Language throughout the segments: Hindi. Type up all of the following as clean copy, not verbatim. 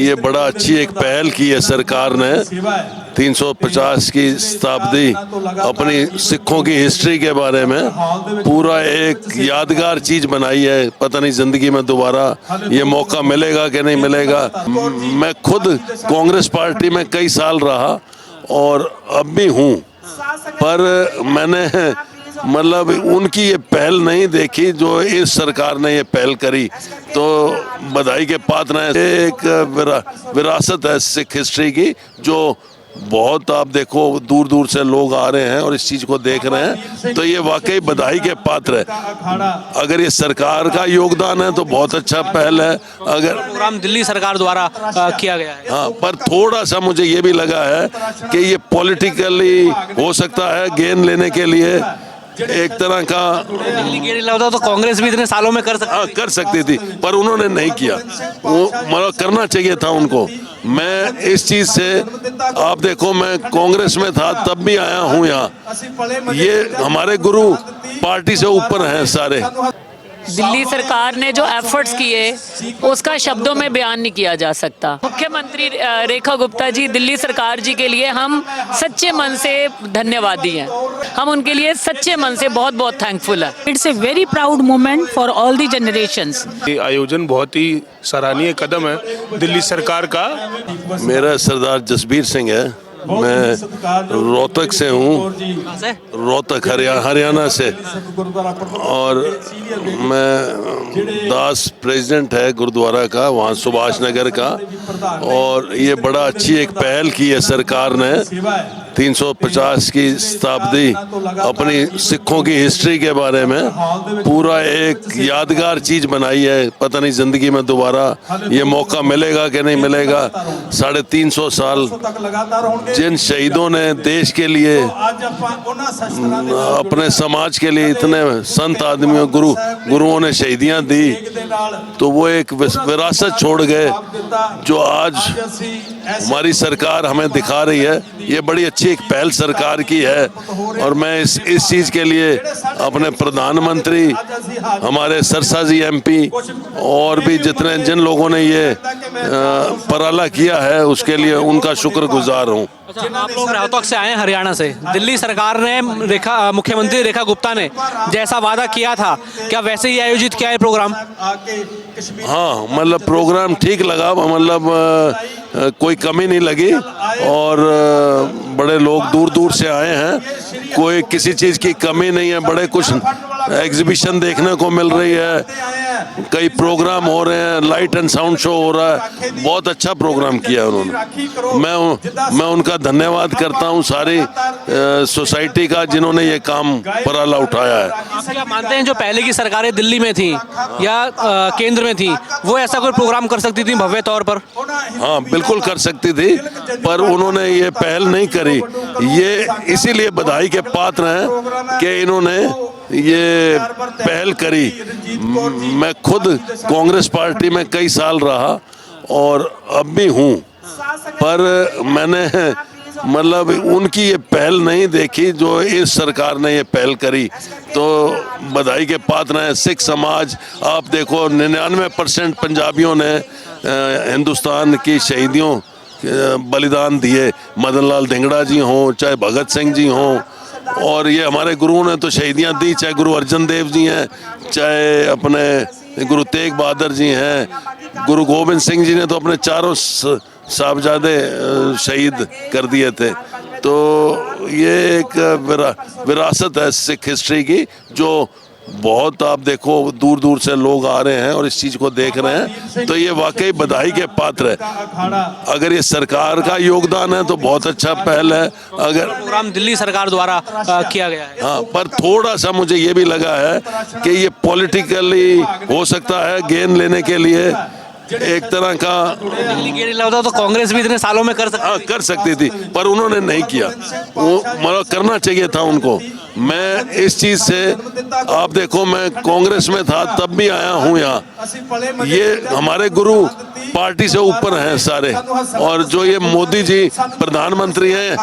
ये बड़ा अच्छी एक पहल की है सरकार ने। 350 की शताब्दी अपनी सिखों की हिस्ट्री के बारे में पूरा एक यादगार चीज बनाई है। पता नहीं जिंदगी में दोबारा ये मौका मिलेगा कि नहीं मिलेगा। मैं खुद कांग्रेस पार्टी में कई साल रहा और अब भी हूँ, पर मैंने मतलब उनकी ये पहल नहीं देखी जो इस सरकार ने ये पहल करी, तो बधाई के पात्र हैं। एक विरासत है सिख हिस्ट्री की, जो बहुत आप देखो दूर दूर से लोग आ रहे हैं और इस चीज को देख रहे हैं, तो ये वाकई बधाई के पात्र है। अगर ये सरकार का योगदान है तो बहुत अच्छा पहल है। अगर प्रोग्राम दिल्ली सरकार द्वारा किया गया है, हाँ, पर थोड़ा सा मुझे ये भी लगा है कि ये पॉलिटिकली हो सकता है गेन लेने के लिए एक तरह का। दिल्ली गेड़ी लगा तो कांग्रेस भी इतने सालों में कर सकती थी, पर उन्होंने नहीं किया। वो मतलब करना चाहिए था उनको। मैं इस चीज से आप देखो, मैं कांग्रेस में था तब भी आया हूँ यहाँ। ये हमारे गुरु पार्टी से ऊपर हैं सारे। दिल्ली सरकार ने जो एफर्ट्स किए उसका शब्दों में बयान नहीं किया जा सकता। मुख्यमंत्री रेखा गुप्ता जी, दिल्ली सरकार जी के लिए हम सच्चे मन से धन्यवादी हैं। हम उनके लिए सच्चे मन से बहुत बहुत थैंकफुल है। It's a very proud moment for all the generations. ये आयोजन बहुत ही सराहनीय कदम है दिल्ली सरकार का। मेरा सरदार जसबीर सिंह है, मैं रोहतक से हूँ, रोहतक हरियाणा से, और मैं दास प्रेसिडेंट है गुरुद्वारा का वहाँ सुभाष नगर का। और ये बड़ा अच्छी एक पहल की है सरकार ने। 350 की शताब्दी अपनी सिखों की हिस्ट्री के बारे में पूरा एक यादगार चीज बनाई है। पता नहीं जिंदगी में दोबारा ये मौका मिलेगा कि नहीं मिलेगा। 350 साल जिन शहीदों ने देश के लिए, अपने समाज के लिए इतने संत आदमियों गुरुओं ने शहीदियां दी, तो वो एक विरासत छोड़ गए जो आज हमारी सरकार हमें दिखा रही है। ये बड़ी अच्छी एक पहल सरकार की है, और मैं इस चीज के लिए अपने प्रधानमंत्री, हमारे सरसा जी एमपी, और भी जिन लोगों ने ये पराला किया है उसके लिए उनका शुक्रगुजार हूँ। आप लोग रोहतक से आए हैं, हरियाणा से। दिल्ली सरकार ने मुख्यमंत्री रेखा गुप्ता ने जैसा वादा किया था, क्या वैसे ही आयोजित किया है प्रोग्राम? हाँ, मतलब प्रोग्राम ठीक लगा, मतलब कोई कमी नहीं लगी, और बड़े लोग दूर दूर से आए हैं। कोई किसी चीज़ की कमी नहीं है। बड़े कुछ एग्जीबिशन देखने को मिल रही है, कई प्रोग्राम हो रहे हैं, लाइट एंड साउंड शो हो रहा है। बहुत अच्छा प्रोग्राम किया उन्होंने। मैं उनका धन्यवाद करता हूँ सारी सोसाइटी का, जिन्होंने ये काम पराला उठाया है। आप क्या मानते हैं जो पहले की सरकारें दिल्ली में थी या केंद्र में थी, वो ऐसा कोई प्रोग्राम कर सकती थी भव्य तौर पर? हाँ, बिल्कुल कर सकती थी, पर उन्होंने ये पहल नहीं करी। ये इसीलिए बधाई के पात्र हैं कि इन्होंने ये पहल करी। मैं खुद कांग्रेस पार्टी में कई साल रहा और अब भी हूँ, पर मैंने मतलब उनकी ये पहल नहीं देखी जो इस सरकार ने ये पहल करी, तो बधाई के पात्र हैं। सिख समाज, आप देखो 99% पंजाबियों ने हिंदुस्तान की शहीदियों बलिदान दिए। मदन लाल धिंगड़ा जी हों, चाहे भगत सिंह जी हों, और ये हमारे गुरुओं ने तो शहीदियाँ दी, चाहे गुरु अर्जन देव जी हैं, चाहे अपने गुरु तेग बहादुर जी हैं, गुरु गोविंद सिंह जी ने तो अपने चारों साहबजादे शहीद कर दिए थे। तो ये एक विरासत है सिख हिस्ट्री की, जो बहुत आप देखो दूर दूर से लोग आ रहे हैं और इस चीज को देख रहे हैं, तो ये वाकई बधाई के पात्र है। अगर ये सरकार का योगदान है तो बहुत अच्छा पहल है। अगर प्रोग्राम दिल्ली सरकार द्वारा किया गया है, हाँ, पर थोड़ा सा मुझे ये भी लगा है कि ये पॉलिटिकली हो सकता है गेन लेने के लिए एक तरह का। दिल्ली गेड़ी लगा तो कांग्रेस भी इतने सालों में कर सकती थी, पर उन्होंने नहीं किया। वो मतलब करना चाहिए था उनको। मैं इस चीज से आप देखो, मैं कांग्रेस में था तब भी आया हूँ यहाँ। ये हमारे गुरु पार्टी से ऊपर हैं सारे। और जो ये मोदी जी प्रधानमंत्री हैं,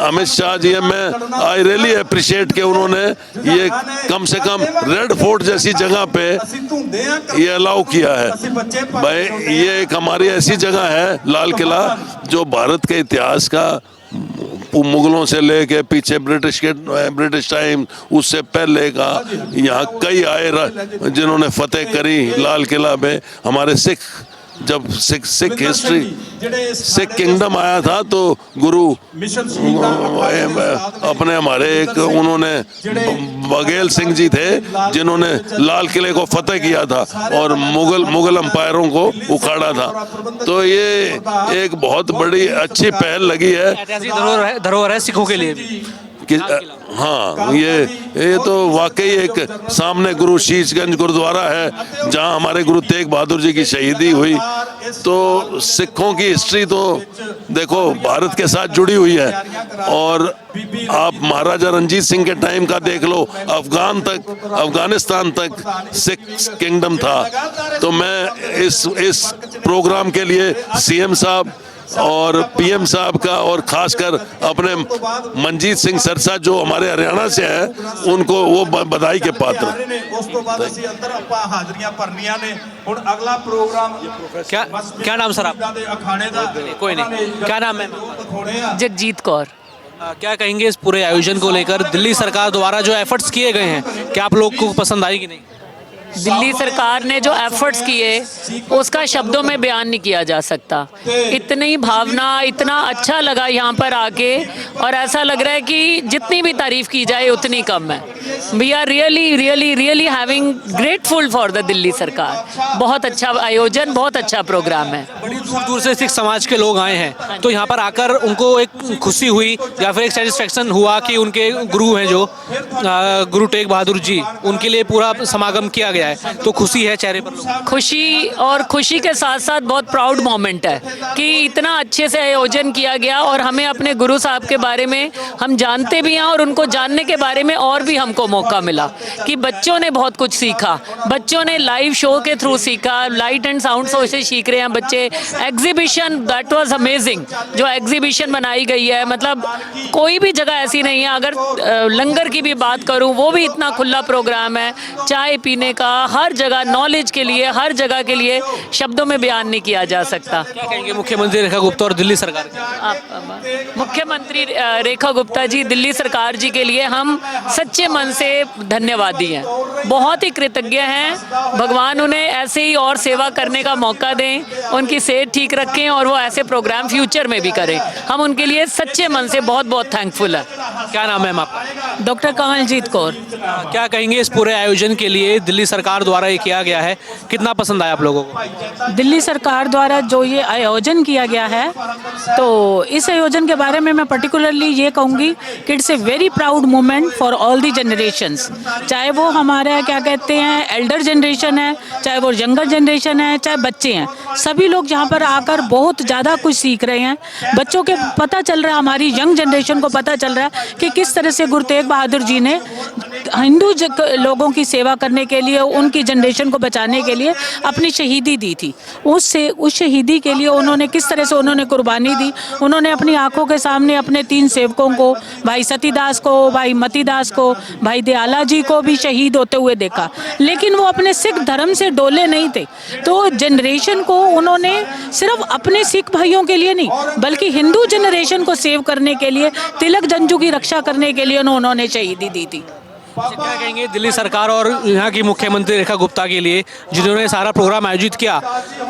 अमित शाह जी हैं, मैं आई रियली अप्रिशिएट कि उन्होंने ये कम से कम रेड फोर्ट जैसी जगह पे ये अलाउ किया है। भाई ये एक हमारी ऐसी जगह है लाल किला जो भारत के इतिहास का मुगलों से लेके पीछे ब्रिटिश टाइम उससे पहले का, यहाँ कई आए जिन्होंने फतेह करी लाल किला में। हमारे जब सिख हिस्ट्री सिख किंगडम आया था तो गुरु अपने हमारे एक उन्होंने बघेल सिंह जी थे जिन्होंने लाल किले को फतेह किया था और मुगल अंपायरों को उखाड़ा था। तो ये एक बहुत बड़ी अच्छी पहल लगी है, ऐतिहासिक धरोहर है सिखों के लिए भी। कि हाँ ये तो वाकई एक सामने गुरु शीशगंज गुरुद्वारा है जहाँ हमारे गुरु तेग बहादुर जी की शहीदी हुई। तो सिखों की हिस्ट्री तो देखो भारत के साथ जुड़ी हुई है। और आप महाराजा रंजीत सिंह के टाइम का देख लो, अफगानिस्तान तक सिख किंगडम था। तो मैं इस प्रोग्राम के लिए सीएम साहब और पीएम साहब का और खासकर अपने मनजीत सिंह सरसा जो हमारे हरियाणा से हैं उनको वो बधाई के पात्र। क्या नाम सर आप? कोई नहीं, क्या नाम है? जगजीत कौर। क्या कहेंगे इस पूरे आयोजन को लेकर? दिल्ली सरकार द्वारा जो एफर्ट्स किए गए हैं, क्या आप लोग को पसंद आई कि नहीं? दिल्ली सरकार ने जो एफर्ट्स किए उसका शब्दों में बयान नहीं किया जा सकता। इतनी भावना, इतना अच्छा लगा यहाँ पर आके, और ऐसा लग रहा है कि जितनी भी तारीफ की जाए उतनी कम है। We are really having grateful for the Delhi सरकार। बहुत अच्छा आयोजन, बहुत अच्छा प्रोग्राम है। बड़ी दूर दूर से सिख समाज के लोग आए हैं, तो यहाँ पर आकर उनको एक खुशी हुई या फिर एक सेटिस्फेक्शन हुआ कि उनके गुरु हैं जो गुरु तेग बहादुर जी, उनके लिए पूरा समागम किया गया है, तो खुशी है चेहरे पर? खुशी, और खुशी के साथ साथ बहुत प्राउड मोमेंट है कि इतना अच्छे से आयोजन किया गया। और हमें अपने गुरु साहब के बारे में हम जानते भी हैं और उनको जानने के बारे में और भी हमको मौका मिला कि बच्चों ने बहुत कुछ सीखा। बच्चों ने लाइव शो के थ्रू सीखा, लाइट एंड साउंड शो से सीख रहे हैं बच्चे। एग्जीबिशन, दैट वाज अमेजिंग, जो एग्जीबिशन बनाई गई है, मतलब कोई भी जगह ऐसी नहीं है। अगर लंगर की भी बात करूं, वो भी इतना खुला प्रोग्राम है, चाय पीने का, हर जगह नॉलेज के लिए, हर जगह के लिए शब्दों में बयान नहीं किया जा सकता। क्या कहेंगे मुख्यमंत्री रेखा गुप्ता और दिल्ली सरकार? मुख्यमंत्री रेखा गुप्ता जी, दिल्ली सरकार जी के लिए हम सच्चे मन से धन्यवादी हैं, बहुत ही कृतज्ञ हैं। भगवान उन्हें ऐसे ही और सेवा करने का मौका दें, उनकी सेहत ठीक रखें और वो ऐसे प्रोग्राम फ्यूचर में भी करें। हम उनके लिए सच्चे मन से बहुत बहुत थैंकफुल है। क्या नाम है आपका? डॉक्टर कमलजीत कौर। क्या कहेंगे इस पूरे आयोजन के लिए दिल्ली सरकार द्वारा ये किया गया है, कितना पसंद आया आप लोगों को? दिल्ली सरकार द्वारा जो ये आयोजन किया गया है, तो इस आयोजन के बारे में मैं पर्टिकुलरली ये कहूँगी कि it's a very proud moment for all the generations. चाहे वो हमारे क्या कहते हैं एल्डर जनरेशन है, चाहे वो यंगर जनरेशन है, चाहे बच्चे हैं, सभी लोग यहाँ पर आकर बहुत ज़्यादा कुछ सीख रहे हैं। बच्चों के पता चल रहा है, हमारी यंग जनरेशन को पता चल रहा है कि किस तरह से गुरु तेग बहादुर जी ने हिंदू लोगों की सेवा करने के लिए, उनकी जनरेशन को बचाने के लिए अपनी शहीदी दी थी। उस शहीदी के लिए उन्होंने किस तरह से उन्होंने कुर्बानी दी। उन्होंने अपनी आंखों के सामने अपने 3 सेवकों को, भाई सतीदास को, भाई मतीदास को, भाई दयाला जी को भी शहीद होते हुए देखा, लेकिन वो अपने सिख धर्म से डोले नहीं थे। तो जनरेशन को उन्होंने सिर्फ अपने सिख भाइयों के लिए नहीं, बल्कि हिंदू जनरेशन को सेव करने के लिए, तिलक जंजू की रक्षा करने के लिए उन्होंने शहीदी दी थी। क्या कहेंगे दिल्ली सरकार और यहाँ की मुख्यमंत्री रेखा गुप्ता के लिए, जिन्होंने सारा प्रोग्राम आयोजित किया,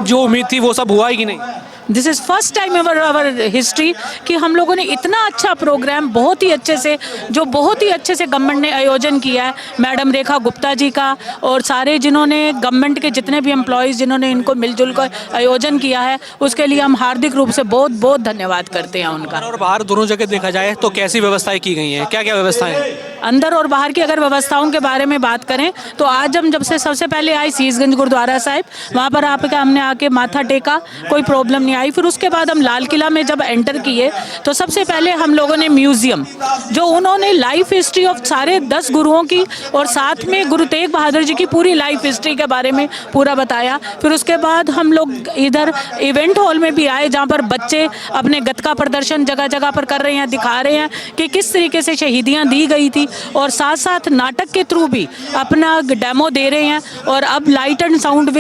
जो उम्मीद थी वो सब हुआ ही कि नहीं? This is first time in our history कि हम लोगों ने इतना अच्छा प्रोग्राम बहुत ही अच्छे से गवर्नमेंट ने आयोजन किया है। मैडम रेखा गुप्ता जी का और सारे जिन्होंने गवर्नमेंट के जितने भी एम्प्लॉयज़ जिन्होंने इनको मिलजुल कर आयोजन किया है, उसके लिए हम हार्दिक रूप से बहुत बहुत धन्यवाद करते हैं उनका। और बाहर दोनों जगह देखा जाए तो कैसी व्यवस्थाएं की गई हैं, क्या क्या व्यवस्थाएं हैं? अंदर और बाहर की अगर व्यवस्थाओं के बारे में बात करें तो आज हम जब से सबसे पहले आए शीशगंज गुरुद्वारा साहिब, वहाँ पर हमने आके माथा टेका, कोई प्रॉब्लम नहीं आई। आई। फिर उसके बाद हम लाल किला में जब एंटर किए तो सबसे पहले हम लोगों ने म्यूजियम, जो उन्होंने लाइफ हिस्ट्री ऑफ सारे 10 गुरुओं की और साथ में गुरु तेग बहादुर जी की पूरी लाइफ हिस्ट्री के बारे में पूरा बताया। फिर उसके बाद हम लोग इधर इवेंट हॉल में भी आए, जहाँ पर बच्चे अपने गतका प्रदर्शन जगह जगह पर कर रहे हैं, दिखा रहे हैं कि किस तरीके से शहीदियाँ दी गई थी, और साथ साथ नाटक के थ्रू भी अपना डेमो दे रहे हैं। और अब लाइट एंड साउंड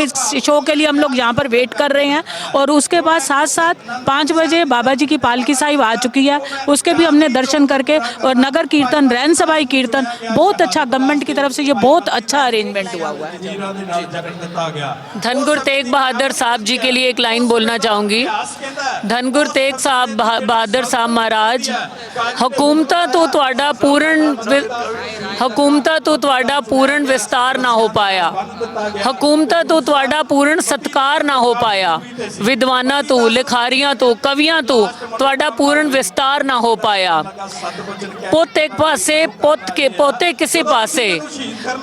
शो के लिए हम लोग यहाँ पर वेट कर रहे हैं। और उसके बाद साथ साथ 5 बजे बाबा जी की पालकी साहिब आ चुकी है, उसके भी हमने दर्शन करके, और नगर कीर्तन, रैन सभाई कीर्तन, बहुत अच्छा गवर्नमेंट की तरफ से ये बहुत अच्छा अरेंजमेंट हुआ है। धनगुरु तेग बहादुर साहब जी के लिए एक लाइन बोलना चाहूँगी। धनगुरु तेग साहब बहादुर साहब महाराज, हुकूमता तो ਤੁਹਾਡਾ पूर्ण विस्तार ना हो पाया, हुकूमता तो ਤੁਹਾਡਾ पूर्ण सत्कार ना हो पाया, विद्वाना तो, लिखारियां तो, कवियां तो ਤੁਹਾਡਾ पूर्ण विस्तार ना हो पाया। पुत एक पासे, पोते किसी पासे,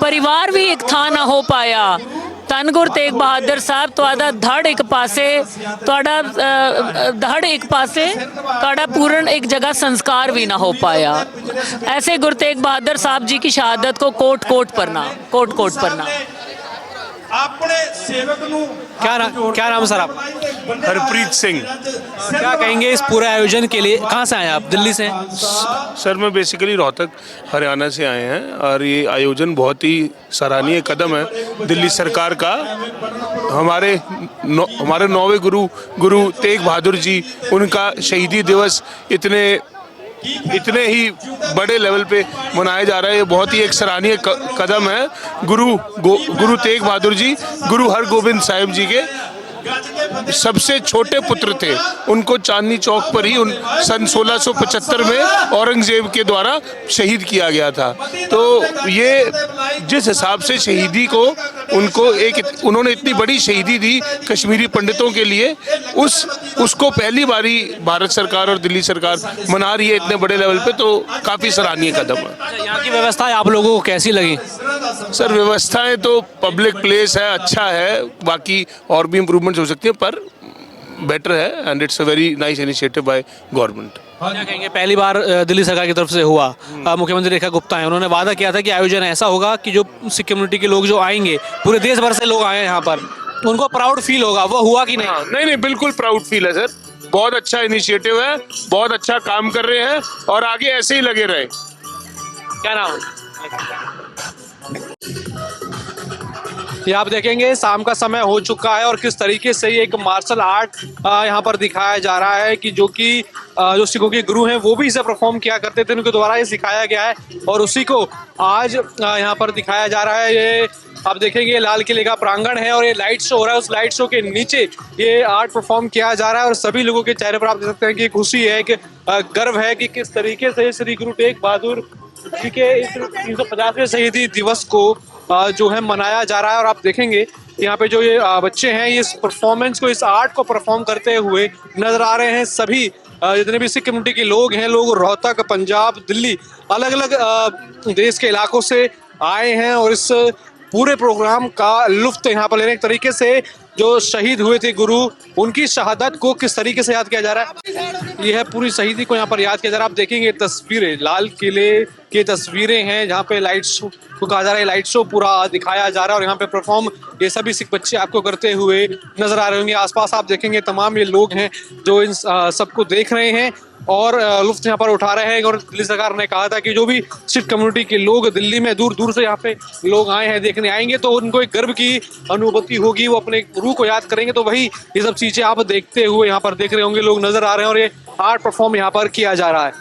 परिवार भी एक था ना हो पाया। ਧੰਨ ਗੁਰੂ ਤੇਗ ਬਹਾਦਰ ਸਾਹਿਬ, ਤੁਹਾਡਾ ਧੜ ਇੱਕ ਪਾਸੇ, ਤੁਹਾਡਾ पूर्ण एक जगह संस्कार भी ना हो पाया। ऐसे गुरु तेग बहादुर साहब जी की शहादत को कोट कोट प्रणाम। क्या नाम सर आप? हरप्रीत सिंह। क्या कहेंगे इस पूरे आयोजन के लिए? कहाँ से आए आप? दिल्ली से हैं? सर मैं बेसिकली रोहतक हरियाणा से आए हैं और ये आयोजन बहुत ही सराहनीय कदम है दिल्ली सरकार का। हमारे 9वें गुरु तेग बहादुर जी, उनका शहीदी दिवस इतने ही बड़े लेवल पे मनाया जा रहा है। ये बहुत ही एक सराहनीय कदम है। गुरु तेग बहादुर जी गुरु हरगोबिंद साहिब जी के सबसे छोटे पुत्र थे। उनको चांदनी चौक पर ही सन 1675 में औरंगजेब के द्वारा शहीद किया गया था। तो ये जिस हिसाब से शहीदी को उन्होंने इतनी बड़ी शहीदी दी कश्मीरी पंडितों के लिए, उसको पहली बारी भारत सरकार और दिल्ली सरकार मना रही है इतने बड़े लेवल पे, तो काफ़ी सराहनीय कदम है। यहाँ की व्यवस्थाएं आप लोगों को कैसी लगी? सर व्यवस्थाएं तो पब्लिक प्लेस है, अच्छा है, बाकी और भी इम्प्रूवमेंट्स हो सकती है, पर बेटर है and it's a very nice initiative by government. क्या कहेंगे, पहली बार दिल्ली सरकार की तरफ से हुआ, मुख्यमंत्री रेखा गुप्ता हैं, उन्होंने वादा किया था कि आयोजन ऐसा होगा कि जो सिख कम्युनिटी के लोग जो आएंगे, पूरे देश भर से लोग आए हैं यहाँ पर, उनको प्राउड फील होगा। वो हुआ कि नहीं? नहीं, बिल्कुल प्राउड फील है सर। बहुत अच्छा इनिशिएटिव है, बहुत अच्छा काम कर रहे हैं और आगे ऐसे ही लगे रहे। क्या नाम? ये आप देखेंगे शाम का समय हो चुका है और किस तरीके से ये एक मार्शल आर्ट यहाँ पर दिखाया जा रहा है कि जो सिखों के गुरु हैं वो भी इसे परफॉर्म किया करते थे, उनके द्वारा ये सिखाया गया है और उसी को आज यहाँ पर दिखाया जा रहा है। ये आप देखेंगे लाल किले का प्रांगण है और ये लाइट शो हो रहा है, उस लाइट शो के नीचे ये आर्ट परफॉर्म किया जा रहा है और सभी लोगों के चेहरे पर आप देख सकते हैं कि खुशी है, कि गर्व है कि किस तरीके से श्री गुरु तेग बहादुर जी के इस 350वें शहीदी दिवस को जो है मनाया जा रहा है। और आप देखेंगे यहाँ पे जो ये बच्चे हैं, इस परफॉर्मेंस को, इस आर्ट को परफॉर्म करते हुए नजर आ रहे हैं। सभी जितने भी सिख कम्युनिटी के लोग हैं, लोग रोहतक, पंजाब, दिल्ली, अलग अलग देश के इलाकों से आए हैं और इस पूरे प्रोग्राम का लुत्फ यहाँ पर लेने, एक तरीके से जो शहीद हुए थे गुरु, उनकी शहादत को किस तरीके से याद किया जा रहा है। यह है पूरी शहीदी को यहाँ पर याद किया जा रहा है। आप देखेंगे तस्वीरें, लाल किले की तस्वीरें हैं जहाँ पे लाइट शो को कहा जा रहा है, लाइट शो पूरा दिखाया जा रहा है और यहाँ पे परफॉर्म ये सभी सिख बच्चे आपको करते हुए नजर आ रहे होंगे। आसपास आप देखेंगे तमाम ये लोग हैं जो इन सबको देख रहे हैं और लुत्फ यहाँ पर उठा रहे हैं। और दिल्ली सरकार ने कहा था कि जो भी सिख कम्युनिटी के लोग दिल्ली में दूर दूर से यहाँ पे लोग आए हैं, देखने आएंगे, तो उनको एक गर्व की अनुभूति होगी, वो अपने गुरु को याद करेंगे। तो वही ये सब चीजें आप देखते हुए यहाँ पर देख रहे होंगे, लोग नजर आ रहे हैं और ये आर्ट परफॉर्म यहाँ पर किया जा रहा है।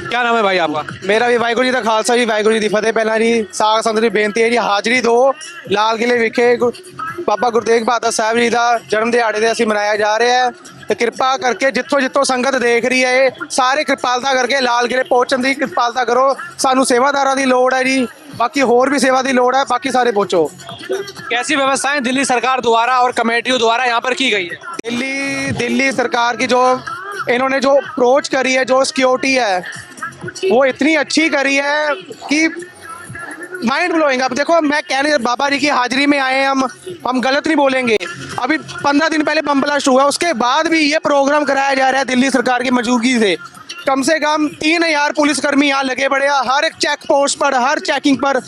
क्या नाम है भाई आपका? मेरा भी वाहिगुरू जी का खालसा जी वाहिगुਰੂ जी की फतेह। पहला जी साग संगत ਦੀ ਬੇਨਤੀ ਹੈ ਜੀ, ਹਾਜ਼ਰੀ ਦਿਓ। ਲਾਲ ਕਿਲੇ ਵਿਖੇ ਬਾਬਾ ਗੁਰੂ ਤੇਗ ਬਹਾਦਰ ਸਾਹਿਬ ਜੀ ਦਾ ਜਨਮ ਦਿਹਾੜੇ ਦੇ ਅਸੀਂ ਮਨਾਇਆ ਜਾ ਰਿਹਾ ਹੈ ਤੇ ਕਿਰਪਾ ਕਰਕੇ ਜਿੱਥੋਂ ਸੰਗਤ ਦੇਖ ਰਹੀ ਹੈ, ਸਾਰੇ ਕਿਰਪਾਲਤਾ ਕਰਕੇ ਲਾਲ ਕਿਲੇ ਪਹੁੰਚਣ ਦੀ ਕਿਰਪਾਲਤਾ ਕਰੋ। ਸਾਨੂੰ ਸੇਵਾਦਾਰਾਂ ਦੀ ਲੋੜ ਹੈ ਜੀ, बाकी और भी सेवा की लोड़ है, बाकी सारे पहुंचो। कैसी व्यवस्थाएं दिल्ली सरकार द्वारा और कमेटियों द्वारा यहाँ पर की गई है? दिल्ली सरकार की जो इन्होंने जो अप्रोच करी है, जो सिक्योरिटी है वो इतनी अच्छी करी है कि माइंड ब्लोइंग। अब देखो, मैं कहने बाबा जी की हाजिरी में आए हैं, हम गलत नहीं बोलेंगे। अभी 15 दिन पहले बम ब्लास्ट हुआ, उसके बाद भी ये प्रोग्राम कराया जा रहा है दिल्ली सरकार की मौजूदगी से कम 3000 पुलिसकर्मी यहाँ लगे पड़े हैं। हर एक चेक पोस्ट पर, हर चेकिंग पर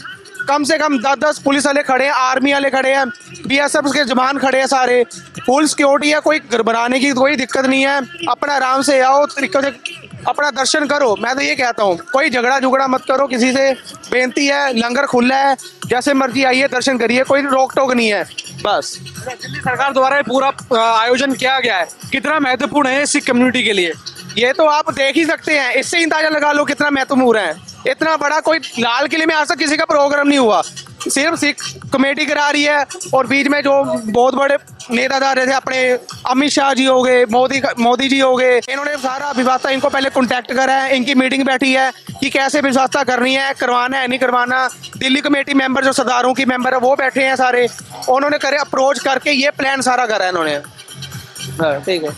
कम से कम 10-10 पुलिस वाले खड़े हैं, आर्मी वाले खड़े हैं, BSF के जवान खड़े हैं, सारे फुल सिक्योरिटी है। कोई घबराने की कोई दिक्कत नहीं है। अपना आराम से आओ, तरीके से अपना दर्शन करो। मैं तो ये कहता हूँ, कोई झगड़ा मत करो किसी से। बेनती है, लंगर खुला है, जैसे मर्जी आइए दर्शन करिए, कोई रोक टोक नहीं है। बस दिल्ली सरकार द्वारा ये पूरा आयोजन किया गया है, कितना महत्वपूर्ण है सिख कम्युनिटी के लिए? ये तो आप देख ही सकते हैं, इससे ही अंदाजा लगा लो कितना महत्वपूर्ण है। इतना बड़ा कोई लाल किले में आज तक किसी का प्रोग्राम नहीं हुआ, सिर्फ सिख कमेटी करा रही है। और बीच में जो बहुत बड़े नेतादार थे, अपने अमित शाह जी हो गए, मोदी जी हो गए, इन्होंने सारा व्यवस्था, इनको पहले कॉन्टैक्ट करा है, इनकी मीटिंग बैठी है कि कैसे व्यवस्था करनी है, करवाना है नहीं करवाना। दिल्ली कमेटी मेंबर जो सरदारों की मेंबर है वो बैठे हैं सारे, उन्होंने करे अप्रोच करके ये प्लान सारा करा है इन्होंने। हाँ ठीक है।